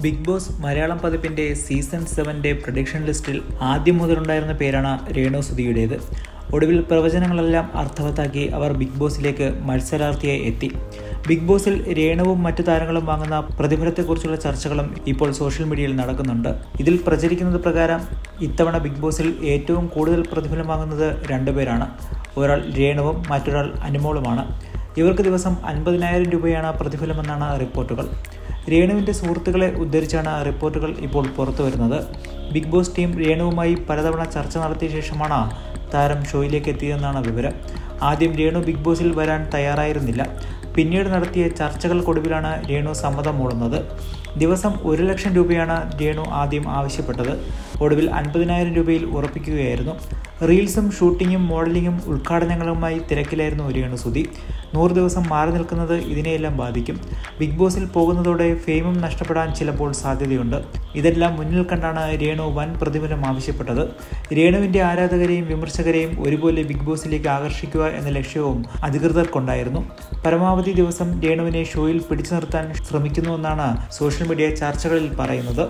Big Boss Malayalam പതിപ്പിൻ്റെ season 7 prediction ലിസ്റ്റിൽ ആദ്യം മുതലുണ്ടായിരുന്ന പേരാണ് രേണു സുധിയുടേത്. ഒടുവിൽ പ്രവചനങ്ങളെല്ലാം അർത്ഥവത്താക്കി അവർ ബിഗ് ബോസിലേക്ക് മത്സരാർത്ഥിയായി എത്തി. ബിഗ് ബോസിൽ രേണുവും മറ്റു താരങ്ങളും വാങ്ങുന്ന പ്രതിഫലത്തെക്കുറിച്ചുള്ള ചർച്ചകളും ഇപ്പോൾ സോഷ്യൽ മീഡിയയിൽ നടക്കുന്നുണ്ട്. ഇതിൽ പ്രചരിക്കുന്നത് പ്രകാരം ഇത്തവണ ബിഗ് ബോസിൽ ഏറ്റവും കൂടുതൽ പ്രതിഫലം വാങ്ങുന്നത് രണ്ടുപേരാണ്. ഒരാൾ രേണുവും മറ്റൊരാൾ അനുമോളുമാണ്. ഇവർക്ക് ദിവസം 50,000 രൂപയാണ് പ്രതിഫലമെന്നാണ് റിപ്പോർട്ടുകൾ. രേണുവിൻ്റെ സുഹൃത്തുക്കളെ ഉദ്ധരിച്ചാണ് റിപ്പോർട്ടുകൾ ഇപ്പോൾ പുറത്തു വരുന്നത്. ബിഗ് ബോസ് ടീം രേണുവുമായി പലതവണ ചർച്ച നടത്തിയ ശേഷമാണ് താരം ഷോയിലേക്ക് എത്തിയതെന്നാണ് വിവരം. ആദ്യം രേണു ബിഗ് ബോസിൽ വരാൻ തയ്യാറായിരുന്നില്ല. പിന്നീട് നടത്തിയ ചർച്ചകൾക്കൊടുവിലാണ് രേണു സമ്മതം മൂളുന്നത്. ദിവസം 1 ലക്ഷം രൂപയാണ് രേണു ആദ്യം ആവശ്യപ്പെട്ടത്. ഒടുവിൽ 50,000 രൂപയിൽ ഉറപ്പിക്കുകയായിരുന്നു. റീൽസും ഷൂട്ടിങ്ങും മോഡലിങ്ങും ഉദ്ഘാടനങ്ങളുമായി തിരക്കിലായിരുന്നു രേണു സുധി. 100 ദിവസം മാറി നിൽക്കുന്നത് ഇതിനെയെല്ലാം ബാധിക്കും. ബിഗ് ബോസിൽ പോകുന്നതോടെ ഫെയിമും നഷ്ടപ്പെടാൻ ചിലപ്പോൾ സാധ്യതയുണ്ട്. ഇതെല്ലാം മുന്നിൽ കണ്ടാണ് രേണു വൻ പ്രതിഫലം ആവശ്യപ്പെട്ടത്. രേണുവിൻ്റെ ആരാധകരെയും വിമർശകരെയും ഒരുപോലെ ബിഗ് ബോസിലേക്ക് ആകർഷിക്കുക എന്ന ലക്ഷ്യവും അധികൃതർക്കുണ്ടായിരുന്നു. പരമാവധി ദിവസം രേണുവിനെ ഷോയിൽ പിടിച്ചു നിർത്താൻ ശ്രമിക്കുന്നുവെന്നാണ് സോഷ്യൽ മീഡിയ ചർച്ചകളിൽ പറയുന്നത്.